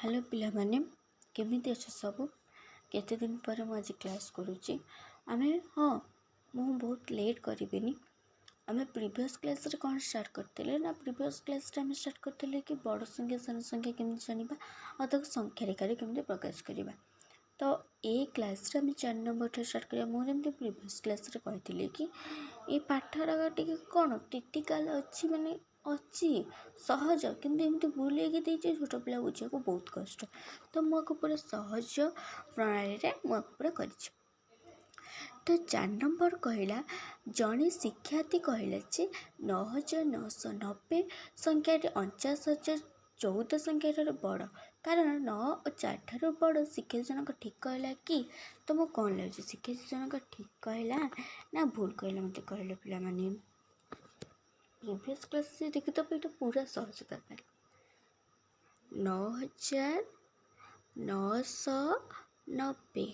Hello पिलामाने केमिति अच्छे सब केते दिन पर आज क्लास करुच्ची आमे हाँ मु बहुत लेट करिबिनी आमे प्रीवियस क्लास रे कौन स्टार्ट करते ना प्रीवियस क्लास रे आमे स्टार्ट करते कि बड़ संख्या सान संख्या केमिति जानिबा और ताको संख्या रेखारे केमिति प्रकाश करिबा। तो ए क्लास रे आमे 4 नंबर स्टार्ट करिया। मु जेमति प्रीवियस क्लास रे कहिथिले कि ए पाठरा टिके कोन टिटिकल अच्छी माने अच्छी सहज किंतु एमती भूल छोट पिला बुझा को बहुत कष्ट। तो मुझे पूरा सहज प्रणाली मुझे कर। तो 4 नंबर कहला जड़े शिक्षार्थी कहला जे 9990 संख्या 49,014 संख्या बड़ कारण 9 और 4 ठार बड़ शिक्षक जनक ठीक कहला कि तुम कौन लगे शिक्षक जनक ठीक कहला ना भूल कहला मत कहले पिला माने प्रीवियस क्लास से देखी तो ये पूरा सहज दरकार 9,990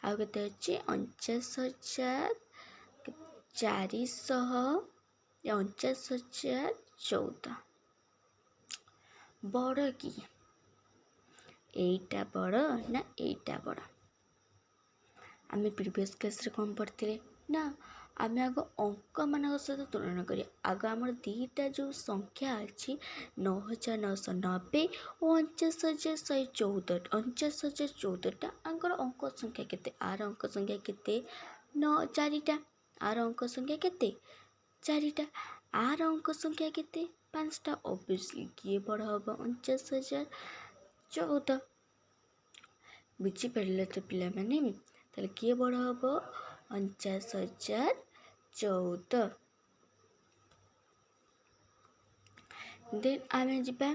आउ के अच्छे 49,400 या 49,014 बड़ कि एटा बड़ ना एटा बड़। आम प्रीवियस क्लास रे कौन पढ़ते ना आम आग अंक मान सहित तुलना करिया। आग आमर दीटा जो संख्या अच्छी 9,990 और 49,114 49,114 आंकर अंक संख्या केते आर अंक संख्या केते 4टा आर अंक संख्या केते 4टा आर अंक संख्या केते 5टा। ऑब्वियसली किए बड़ हम 49,014 बुझी पड़े तो पिला माने ताले किए बड़ हम 49,014। देन आमे जिबा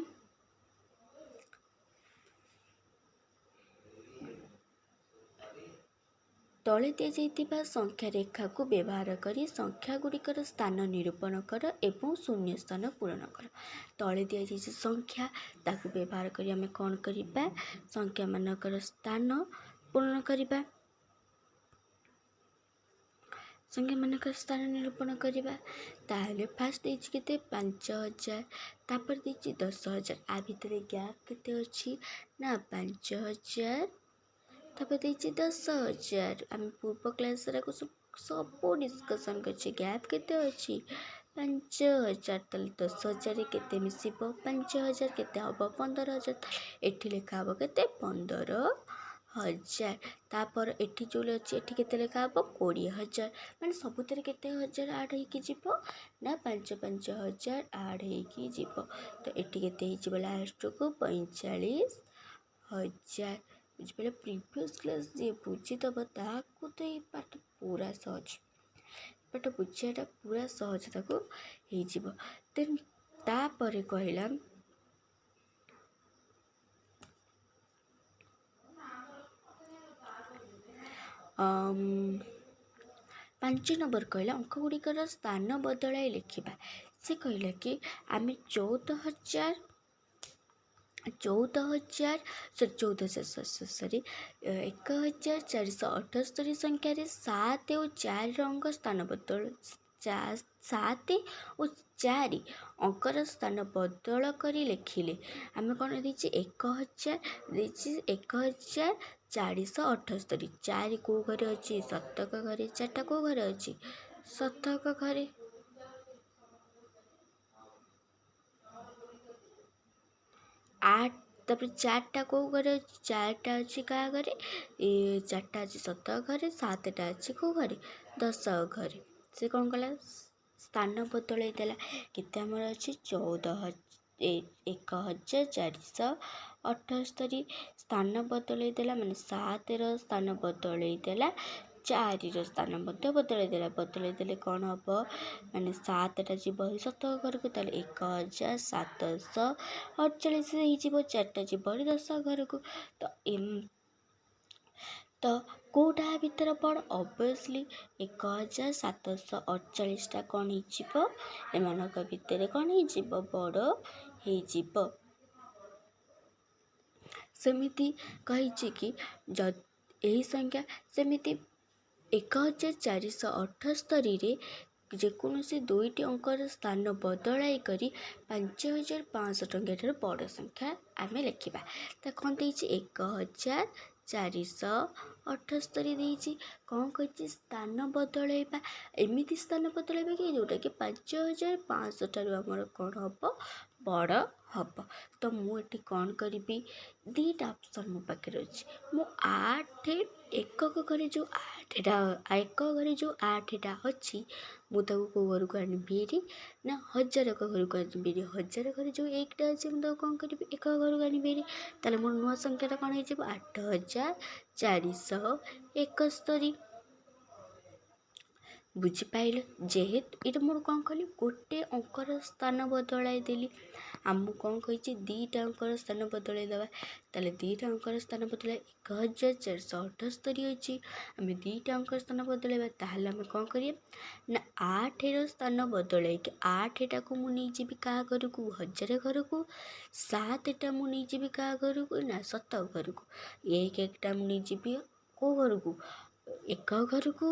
तले दिया संख्या रेखा को व्यवहार करी संख्या गुड़िकर स्थान निरूपण कर एवं शून्य स्थान पूरण कर। तले दिया संख्या ताकू व्यवहार करी आमे कौन करिबा संख्या मानकर स्थान पूरण करिबा संख्या मानकर स्थान निरूपण करिबा। ताहले फास्ट देछि केते 5,000 तापर देछि 10,000 आ भितरे गैप केते अछि ना 5,000 तापर देछि 10,000। आम पूर्व क्लास रे को सब डिस्कशन करछि गैप केते अछि 5,000 तले 10,000 केते मिसिबो 5,000 केते हबो 15,000 एठी लेखा हबो केते 15,000 तापर एठी जो अछि एठी केते लेखा हबो 20,000 माने सबुतरे केते हजार ऐड हेकी जिवो ना 5,000 ऐड हेकी जिवो। तो एठी केते हि जिवो लास्ट को 45,000 बुझे प्रीवियस क्लास जे बुझी दब ताकू तो ये पाठ पूरा सहज पाठ बुझाटा पूरा सहज ताकू हो जिवो। देन तापर कहला 5 नंबर कहला अंक गुड़िकर स्थान बदलाई लिखा। से कहला कि आम 14,000 1,478 संख्यार 7 और 4 अंक स्थान बदल 7 और 4 अंकर स्थान बदल कर लिखिले आम कौन देछि 1,478 4 को घरे अच्छी शतक घरे 4टा को घरे अच्छी शतक घरे 8 तापर 4टा को घरे 4टा अच्छी क्या घरे 4टा अच्छी शतक घरे 7टा अच्छी को घरे 10 घरे। से कौन कला स्थान बदल केते आमर अच्छी 1,478 स्थान बदल माने 7 स्थान बदल 4 स्थान बदल कौन हम माने 7टा जीव 7 घर को 1,748 हो 4टा जीव 10 घर को। तो कोटा भीतर बड़ ऑब्वियसली 1,748 कौन हो एमानक भितर कौन हो बड़ हो सेमिति कही कि यही संख्या सेमिति 1,478 ଯେକୌଣସି ଦୁଇଟି ଅଙ୍କର ସ୍ଥାନ ବଦଳାଇ କରି 5,500 ଟଙ୍କା ଠାରୁ ବଡ଼ ସଂଖ୍ୟା ଆମେ ଲେଖିବା। ଦେଖନ୍ତୁ ଦେଇଛି 1,478 ଦେଇଛି। କ'ଣ କହିଛି? ସ୍ଥାନ ବଦଳାଇବା। ଏମିତି ସ୍ଥାନ ବଦଳାଇବା କି ଯେଉଁଟାକି 5,500 ଠାରୁ ଆମର କ'ଣ ହେବ? ବଡ଼ ହେବ। ତ ମୁଁ ଏଠି କ'ଣ କରିବି? ଦୁଇଟା ଅପସନ୍ ମୋ ପାଖରେ ଅଛି। ମୁଁ 8 ଏକକ ଘରେ ଯେଉଁ 8ଟା ଅଛି ମୁଁ ତାକୁ କେଉଁ ଘରକୁ ଆଣିବି ହେରି? ନା 1000 ଘରକୁ ଆଣିବି ହେରି। 1000 ଘରେ ଯେଉଁ 1ଟା ଅଛି ମୁଁ ତାକୁ କ'ଣ କରିବି? ଏକକ ଘରକୁ ଆଣିବି ହେରି। ତାହେଲେ ମୋର ନୂଆ ସଂଖ୍ୟାଟା କ'ଣ ହେଇଯିବ? 8,471। ବୁଝିପାରିଲ? ଯେହେତୁ ଏଇଟା ମୋର କ'ଣ କଲି? ଗୋଟେ ଅଙ୍କର ସ୍ଥାନ ବଦଳାଇ ଦେଲି। ଆମକୁ କ'ଣ କହିଛି? ଦୁଇଟା ଅଙ୍କର ସ୍ଥାନ ବଦଳାଇ ଦେବା। ତାହେଲେ ଦୁଇଟା ଅଙ୍କର ସ୍ଥାନ ବଦଳାଇ 1,478 ଅଛି। ଆମେ ଦୁଇଟା ଅଙ୍କର ସ୍ଥାନ ବଦଳାଇବା। ତାହେଲେ ଆମେ କ'ଣ କରିବା? ନା 8ର ସ୍ଥାନ ବଦଳାଇକି 8ଟାକୁ ମୁଁ ନେଇଯିବି କାହା ଘରକୁ? 1000 ଘରକୁ। 7ଟା ମୁଁ ନେଇଯିବି କାହା ଘରକୁ? ନା 7 ଘରକୁ। 1ଟା ମୁଁ ନେଇଯିବି କେଉଁ ଘରକୁ? ଏକକ ଘରକୁ।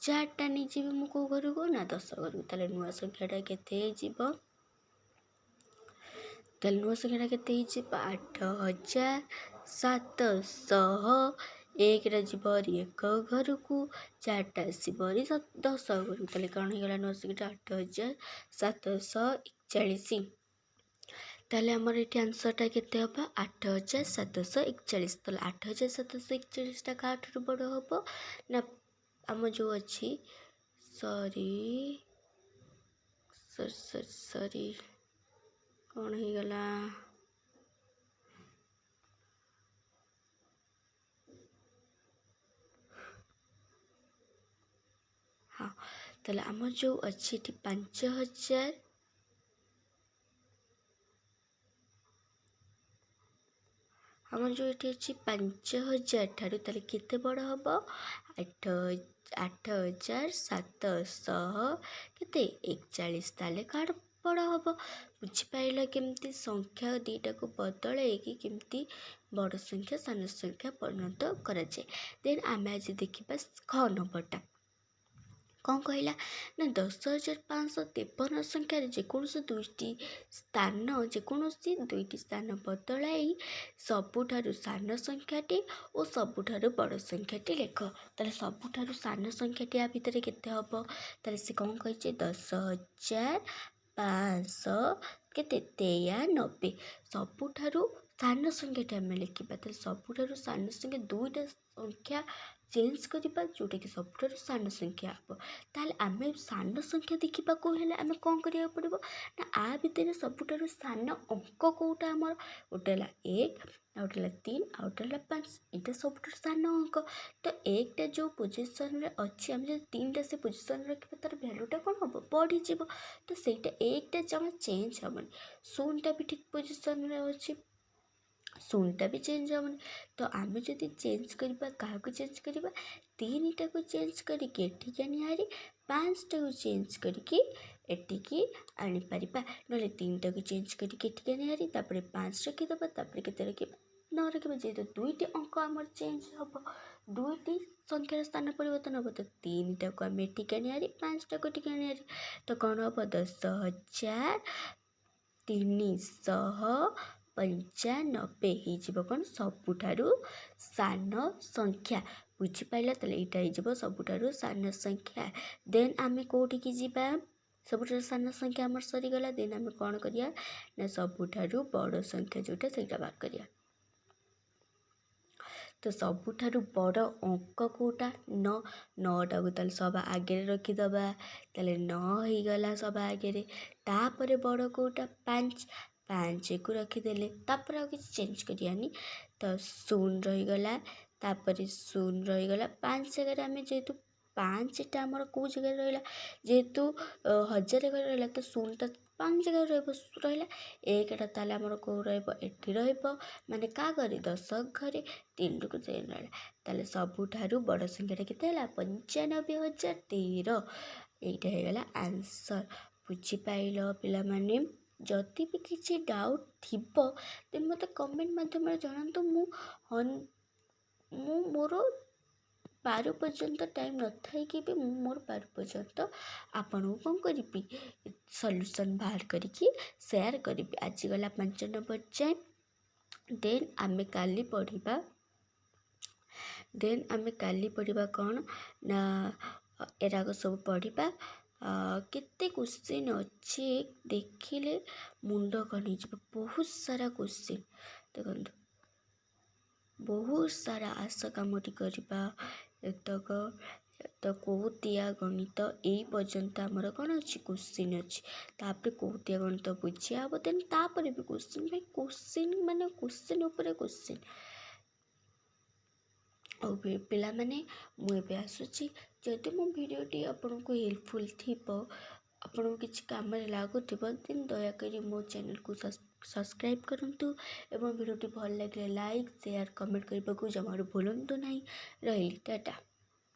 4ଟା ନେଇଯିବି ମୁଁ କେଉଁ ଘରକୁ? ନା 10 ଘରକୁ। ତାହେଲେ ନୂଆ ସଂଖ୍ୟାଟା କେତେ ହେଇଯିବ? 8,700। 1ଟା ଯିବ ଏକକ ଘରକୁ, 4ଟା ଆସିବ 10 ଘରକୁ। ତାହେଲେ କ'ଣ ହେଇଗଲା? ନୂଆ ସଂଖ୍ୟାଟା 8,741। ତାହେଲେ ଆମର ଏଠି ଆନ୍ସର୍ଟା କେତେ ହେବ? 8,741। ତାହେଲେ 8,741ଟା କାହାଠାରୁ ବଡ଼ ହେବ? ନା ଆମ ଯେଉଁ ଅଛି ସରି କ'ଣ ହେଇଗଲା? ହଁ, ତାହେଲେ ଆମର ଯେଉଁ ଅଛି ଏଠି 5,000, ଆମର ଯେଉଁ ଏଠି ଅଛି 5,000 ଠାରୁ ତାହେଲେ କେତେ ବଡ଼ ହେବ? 8,700 କେତେ? 41। ତାହେଲେ କାହାର ବଡ଼ ହେବ? ବୁଝିପାରିଲ କେମିତି ସଂଖ୍ୟା ଦୁଇଟାକୁ ବଦଳାଇକି କେମିତି ବଡ଼ ସଂଖ୍ୟା ସାନ ସଂଖ୍ୟା ପରିଣତ କରାଯାଏ। ଦେନ୍ ଆମେ ଆଜି ଦେଖିବା ख ନମ୍ବରଟା। କ'ଣ କହିଲା? ନା 10,553 ସଂଖ୍ୟାରେ ଯେକୌଣସି ଦୁଇଟି ସ୍ଥାନ ବଦଳାଇ ସବୁଠାରୁ ସାନ ସଂଖ୍ୟାଟି ଓ ସବୁଠାରୁ ବଡ଼ ସଂଖ୍ୟାଟି ଲେଖ। ତାହେଲେ ସବୁଠାରୁ ସାନ ସଂଖ୍ୟାଟି ଆ ଭିତରେ କେତେ ହେବ? ତାହେଲେ ସେ କ'ଣ କହିଛି? 10,500 କେତେ? 93। ସବୁଠାରୁ ସାନ ସଂଖ୍ୟାଟି ଆମେ ଲେଖିବା। ତାହେଲେ ସବୁଠାରୁ ସାନ ସଂଖ୍ୟା ଦୁଇଟା ସଂଖ୍ୟା ଚେଞ୍ଜ କରିବା ଯେଉଁଟାକି ସବୁଠାରୁ ସାନ ସଂଖ୍ୟା ହେବ। ତାହେଲେ ଆମେ ସାନ ସଂଖ୍ୟା ଦେଖିବାକୁ ହେଲେ ଆମେ କ'ଣ କରିବାକୁ ପଡ଼ିବ? ନା ଆ ଭିତରେ ସବୁଠାରୁ ସାନ ଅଙ୍କ କେଉଁଟା ଆମର? ଗୋଟେ ହେଲା 1, ଆଉ ଗୋଟେ ହେଲା 3, ଆଉ ଗୋଟେ ହେଲା 5। ଏଇଟା ସବୁଠାରୁ ସାନ ଅଙ୍କ। ତ 1ଟା ଯେଉଁ ପୋଜିସନରେ ଅଛି, ଆମେ ଯଦି 3ଟା ସେ ପୋଜିସନରେ ରଖିବା ତାର ଭ୍ୟାଲୁଟା କ'ଣ ହେବ? ବଢ଼ିଯିବ। ତ ସେଇଟା 1ଟା ଜମା ଚେଞ୍ଜ ହେବନି। 0ଟା ବି ଠିକ୍ ପୋଜିସନରେ ଅଛି, 0ଟା ବି ଚେଞ୍ଜ ହେବନି। ତ ଆମେ ଯଦି ଚେଞ୍ଜ କରିବା, କାହାକୁ ଚେଞ୍ଜ କରିବା? 3ଟାକୁ ଚେଞ୍ଜ କରିକି ଏଠିକି ଆଣିବାହାରି, 5ଟାକୁ ଚେଞ୍ଜ କରିକି ଏଠିକି ଆଣିପାରିବା। ନହେଲେ 3ଟାକୁ ଚେଞ୍ଜ କରିକି ଏଠିକି ଆଣିବାହାରି, ତାପରେ 5 ରଖିଦେବା, ତାପରେ କେତେ ରଖିବା? 9 ରଖିବା। ଯେହେତୁ ଦୁଇଟି ଅଙ୍କ ଆମର ଚେଞ୍ଜ ହେବ, ଦୁଇଟି ସଂଖ୍ୟାର ସ୍ଥାନ ପରିବର୍ତ୍ତନ ହେବ, ତ 3ଟାକୁ ଆମେ ଏଠିକି ଆଣିବାହାରି, 5ଟାକୁ ଏଠିକି ଆଣିବାହାରି। ତ କ'ଣ ହେବ? 10,395 ହେଇଯିବ କ'ଣ? ସବୁଠାରୁ ସାନ ସଂଖ୍ୟା। ବୁଝିପାରିଲ? ତାହେଲେ ଏଇଟା ହେଇଯିବ ସବୁଠାରୁ ସାନ ସଂଖ୍ୟା। ଦେନ୍ ଆମେ କେଉଁଠିକି ଯିବା? ସବୁଠାରୁ ସାନ ସଂଖ୍ୟା ଆମର ସରିଗଲା। ଦେନ୍ ଆମେ କ'ଣ କରିବା? ନା ସବୁଠାରୁ ବଡ଼ ସଂଖ୍ୟା ଯେଉଁଟା ସେଇଟା ବାହାର କରିବା। ତ ସବୁଠାରୁ ବଡ଼ ଅଙ୍କ କେଉଁଟା? 9। 9ଟାକୁ ତାହେଲେ ସବା ଆଗରେ ରଖିଦେବା। ତାହେଲେ 9 ହେଇଗଲା ସବା ଆଗରେ। ତାପରେ ବଡ଼ କେଉଁଟା? 5। 5କୁ ରଖିଦେଲେ, ତାପରେ ଆଉ କିଛି ଚେଞ୍ଜ କରିବାନି। ତ 0 ରହିଗଲା, ତାପରେ 0 ରହିଗଲା। 5 ଜାଗାରେ ଆମେ ଯେହେତୁ 5ଟା ଆମର କେଉଁ ଜାଗାରେ ରହିଲା? ଯେହେତୁ 1000 ଘରେ ରହିଲା, ତ 0ଟା 5 ଜାଗାରେ ରହିଲା। 1ଟା ତାହେଲେ ଆମର କେଉଁ ରହିବ? ଏଠି ରହିବ। ମାନେ କାହା ଘରେ? 10 ଘରେ। 3କୁ 3 ରହିଲା। ତାହେଲେ ସବୁଠାରୁ ବଡ଼ ସଂଖ୍ୟାଟା କେତେ ହେଲା? 95,013। ଏଇଟା ହେଇଗଲା ଆନ୍ସର୍। ବୁଝିପାରିଲ ପିଲାମାନେ? ଯଦି ବି କିଛି ଡାଉଟ୍ ଥିବ ଦେନ୍ ମୋତେ କମେଣ୍ଟ ମାଧ୍ୟମରେ ଜଣାନ୍ତୁ। ମୁଁ ମୋର ପାରୁ ପର୍ଯ୍ୟନ୍ତ ଟାଇମ୍ ନଥାଇକି ବି ମୁଁ ମୋର ପାରୁ ପର୍ଯ୍ୟନ୍ତ ଆପଣଙ୍କୁ କ'ଣ କରିବି ସଲ୍ୟୁସନ୍ ବାହାର କରିକି ସେୟାର କରିବି। ଆଜି ଗଲା 5 ନମ୍ବର ଯାଏଁ। ଦେନ୍ ଆମେ କାଲି ପଢ଼ିବା କ'ଣ ନା ଏରାକ ସବୁ ପଢ଼ିବା। କେତେ କୋଶ୍ଚିନ୍ ଅଛି ଦେଖିଲେ ମୁଣ୍ଡ କ'ଣ ହେଇଯିବ। ବହୁତ ସାରା କୋଶ୍ଚିନ୍ ଦେଖନ୍ତୁ, ବହୁତ ସାରା ଆସ କାମଟି କରିବା ଏତକ ତ କୌତିଆ ଗଣିତ ଏଇ ପର୍ଯ୍ୟନ୍ତ ଆମର କ'ଣ ଅଛି କୋଶ୍ଚିନ୍ ଅଛି। ତାପରେ କୌତିଆ ଗଣିତ ବୁଝିବା ହେବ। ଦେନ୍ ତାପରେ ବି କୋଶ୍ଚିନ୍ ଭାଇ କୋଶ୍ଚିନ୍ ମାନେ କୋଶ୍ଚିନ୍ ଉପରେ କୋଶ୍ଚିନ୍। ଆଉ ପିଲାମାନେ ମୁଁ ଏବେ ଆସୁଛି। ଯଦି ମୋ ଭିଡ଼ିଓଟି ଆପଣଙ୍କୁ ହେଲ୍ପଫୁଲ୍ ଥିବ, ଆପଣଙ୍କୁ କିଛି କାମରେ ଲାଗୁଥିବ, ଦେନ୍ ଦୟାକରି ମୋ ଚ୍ୟାନେଲକୁ ସବସ୍କ୍ରାଇବ୍ କରନ୍ତୁ ଏବଂ ଭିଡ଼ିଓଟି ଭଲ ଲାଗିଲେ ଲାଇକ୍ ସେୟାର କମେଣ୍ଟ କରିବାକୁ ଜମାରୁ ଭୁଲନ୍ତୁ ନାହିଁ। ରହିଲି, ଟାଟା।